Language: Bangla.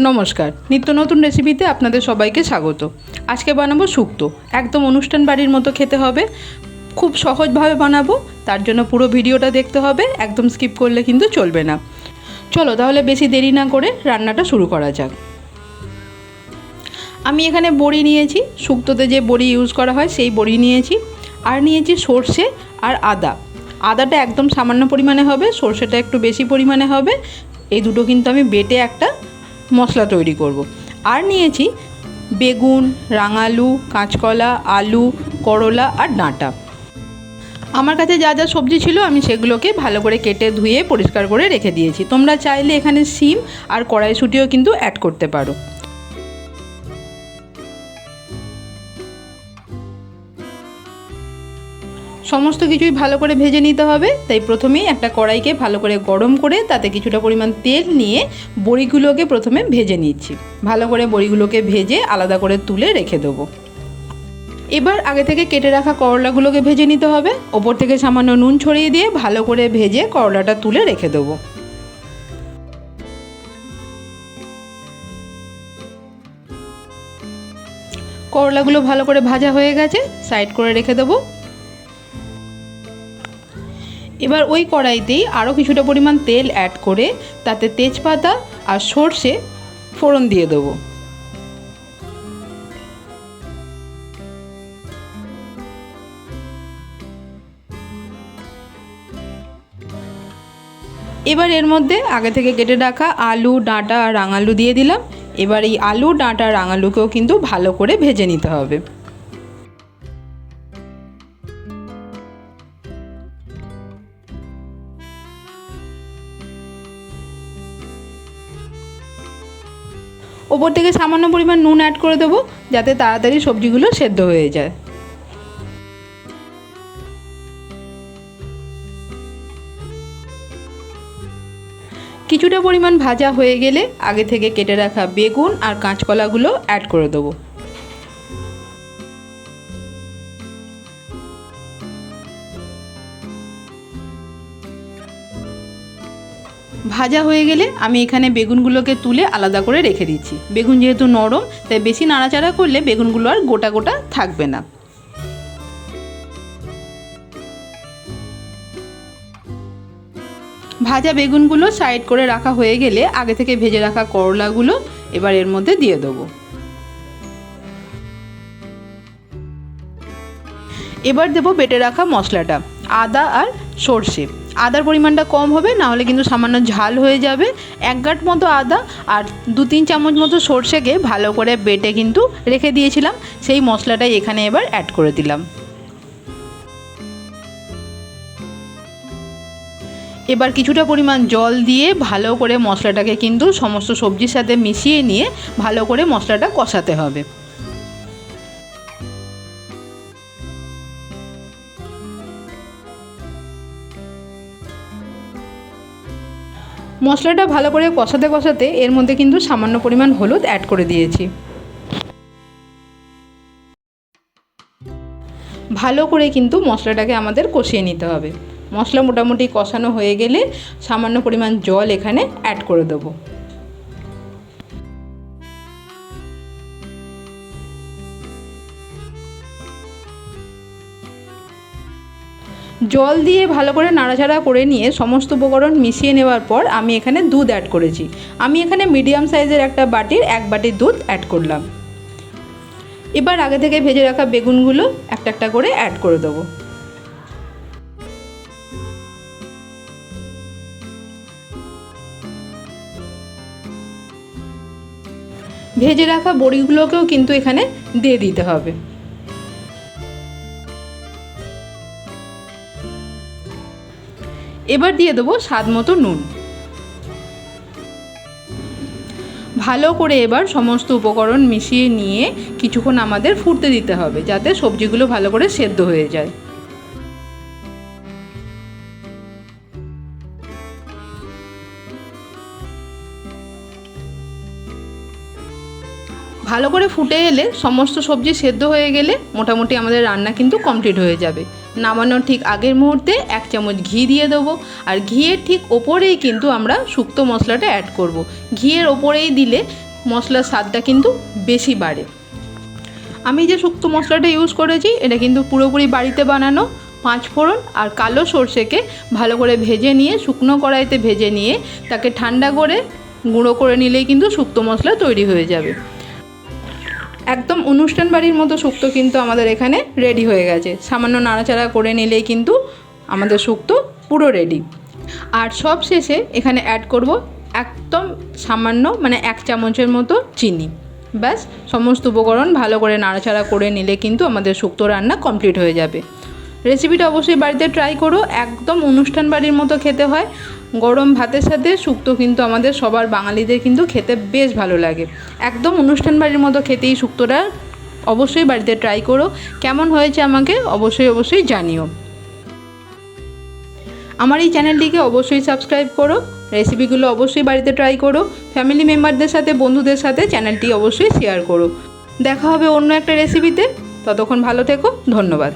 নমস্কার, নিত্য নতুন রেসিপিতে আপনাদের সবাইকে স্বাগত। আজকে বানাবো শুক্তো। একদম অনুষ্ঠান বাড়ির মতো খেতে হবে, খুব সহজভাবে বানাবো। তার জন্য পুরো ভিডিওটা দেখতে হবে, একদম স্কিপ করলে কিন্তু চলবে না। চলো তাহলে বেশি দেরি না করে রান্নাটা শুরু করা যাক। আমি এখানে বড়ি নিয়েছি, শুক্তোতে যে বড়ি ইউজ করা হয় সেই বড়ি নিয়েছি। আর নিয়েছি সর্ষে আর আদা। আদাটা একদম সামান্য পরিমাণে হবে, সর্ষেটা একটু বেশি পরিমাণে হবে। এই দুটো কিন্তু আমি বেটে একটা মশলা তৈরি করব। আর নিয়েছি বেগুন, রাঙালু, কাঁচকলা, আলু, করলা আর ডাঁটা। আমার কাছে যা যা সবজি ছিল আমি সেগুলোকে ভালো করে কেটে ধুয়ে পরিষ্কার করে রেখে দিয়েছি। তোমরা চাইলে এখানে শিম আর কড়াইশুঁটিও কিন্তু অ্যাড করতে পারো। সমস্ত কিছুই ভালো করে ভেজে নিতে হবে, তাই প্রথমেই একটা কড়াইকে ভালো করে গরম করে তাতে কিছুটা পরিমাণ তেল নিয়ে বড়িগুলোকে প্রথমে ভেজে নিচ্ছি। ভালো করে বড়িগুলোকে ভেজে আলাদা করে তুলে রেখে দেবো। এবার আগে থেকে কেটে রাখা করলাগুলোকে ভেজে নিতে হবে। ওপর থেকে সামান্য নুন ছড়িয়ে দিয়ে ভালো করে ভেজে করলাটা তুলে রেখে দেবো। করলাগুলো ভালো করে ভাজা হয়ে গেছে, সাইড করে রেখে দেবো। এবার ওই কড়াইতেই আরও কিছুটা পরিমাণ তেল অ্যাড করে তাতে তেজপাতা আর সর্ষে ফোড়ন দিয়ে দেবো। এবার এর মধ্যে আগে থেকে কেটে রাখা আলু, ডাঁটা আর রাঙালু দিয়ে দিলাম। এবার এই আলু, ডাঁটা, রাঙালুকেও কিন্তু ভালো করে ভেজে নিতে হবে। ওপর থেকে সামান্য পরিমাণ নুন অ্যাড করে দেবো, যাতে তাড়াতাড়ি সবজিগুলো সেদ্ধ হয়ে যায়। কিছুটা পরিমাণ ভাজা হয়ে গেলে আগে থেকে কেটে রাখা বেগুন আর কাঁচকলাগুলো অ্যাড করে দেবো। ভাজা হয়ে গেলে আমি এখানে বেগুনগুলোকে তুলে আলাদা করে রেখে দিচ্ছি। বেগুন যেহেতু নরম, তাই বেশি নাড়াচাড়া করলে বেগুনগুলো আর গোটা গোটা থাকবে না। ভাজা বেগুনগুলো সাইড করে রাখা হয়ে গেলে আগে থেকে ভেজে রাখা করলাগুলো এবার এর মধ্যে দিয়ে দেবো। এবার দেবো বেটে রাখা মশলাটা, আদা আর সর্ষে। আদার পরিমাণটা কম হবে, না হলে কিন্তু সামান্য ঝাল হয়ে যাবে। 1 গাঁট মতো আদা আর 2-3 চামচ মতো সর্ষেকে ভালো করে বেটে কিন্তু রেখে দিয়েছিলাম, সেই মশলাটাই এখানে এবার অ্যাড করে দিলাম। এবার কিছুটা পরিমাণ জল দিয়ে ভালো করে মশলাটাকে কিন্তু সমস্ত সবজির সাথে মিশিয়ে নিয়ে ভালো করে মশলাটা কষাতে হবে। মশলাটা ভালো করে কষাতে কষাতে এর মধ্যে কিন্তু সামান্য পরিমাণ হলুদ অ্যাড করে দিয়েছি। ভালো করে কিন্তু মশলাটাকে আমাদের কষিয়ে নিতে হবে। মশলা মোটামুটি কষানো হয়ে গেলে সামান্য পরিমাণ জল এখানে অ্যাড করে দেবো। জল দিয়ে ভালো করে নাড়াচাড়া করে নিয়ে সমস্ত উপকরণ মিশিয়ে নেওয়ার পর আমি এখানে দুধ অ্যাড করেছি। আমি এখানে মিডিয়াম সাইজের একটা বাটির 1 বাটি দুধ অ্যাড করলাম। এবার আগে থেকে ভেজে রাখা বেগুনগুলো একটা একটা করে অ্যাড করে দেবো। ভেজে রাখা বড়িগুলোকেও কিন্তু এখানে দিয়ে দিতে হবে। এবার দিয়ে দেবো স্বাদ মতো নুন। ভালো করে এবার সমস্ত উপকরণ মিশিয়ে নিয়ে কিছুক্ষণ আমাদের ফুটতে দিতে হবে, যাতে সবজিগুলো ভালো করে সেদ্ধ হয়ে যায়। ভালো করে ফুটে এলে সমস্ত সবজি সেদ্ধ হয়ে গেলে মোটামুটি আমাদের রান্না কিন্তু কমপ্লিট হয়ে যাবে। নামানোর ঠিক আগের মুহূর্তে 1 চামচ ঘি দিয়ে দেবো। আর ঘিয়ের ঠিক ওপরেই কিন্তু আমরা শুক্তো মশলাটা অ্যাড করব। ঘিয়ের ওপরেই দিলে মশলার স্বাদটা কিন্তু বেশি বাড়ে। আমি যে শুক্তো মশলাটা ইউজ করেছি এটা কিন্তু পুরোপুরি বাড়িতে বানানো। 5 ফোড়ন আর কালো সর্ষেকে ভালো করে ভেজে নিয়ে শুকনো কড়াইতে ভেজে নিয়ে তাকে ঠান্ডা করে গুঁড়ো করে নিলেই কিন্তু শুক্তো মশলা তৈরি হয়ে যাবে। একদম অনুষ্ঠান বাড়ির মতো শুক্তো কিন্তু আমাদের এখানে রেডি হয়ে গেছে। সামান্য নাড়াচাড়া করে নিলেই কিন্তু আমাদের শুক্তো পুরো রেডি। আর সব শেষে এখানে অ্যাড করব একদম সামান্য মানে 1 চামচের মতো চিনি। ব্যাস, সমস্ত উপকরণ ভালো করে নাড়াচাড়া করে নিলে কিন্তু আমাদের শুক্তো রান্না কমপ্লিট হয়ে যাবে। রেসিপিটা অবশ্যই বাড়িতে ট্রাই করো, একদম অনুষ্ঠান বাড়ির মতো খেতে হয়। গরম ভাতের সাথে শুক্তো কিন্তু আমাদের সবার বাঙালিদের কিন্তু খেতে বেশ ভালো লাগে। একদম অনুষ্ঠান বাড়ির মতো খেতেই শুক্তোটা অবশ্যই বাড়িতে ট্রাই করো। কেমন হয়েছে আমাকে অবশ্যই জানিও। আমার এই চ্যানেলটিকে অবশ্যই সাবস্ক্রাইব করো, রেসিপিগুলো অবশ্যই বাড়িতে ট্রাই করো, ফ্যামিলি মেম্বারদের সাথে বন্ধুদের সাথে চ্যানেলটি অবশ্যই শেয়ার করো। দেখা হবে অন্য একটা রেসিপিতে, ততক্ষণ ভালো থেকো, ধন্যবাদ।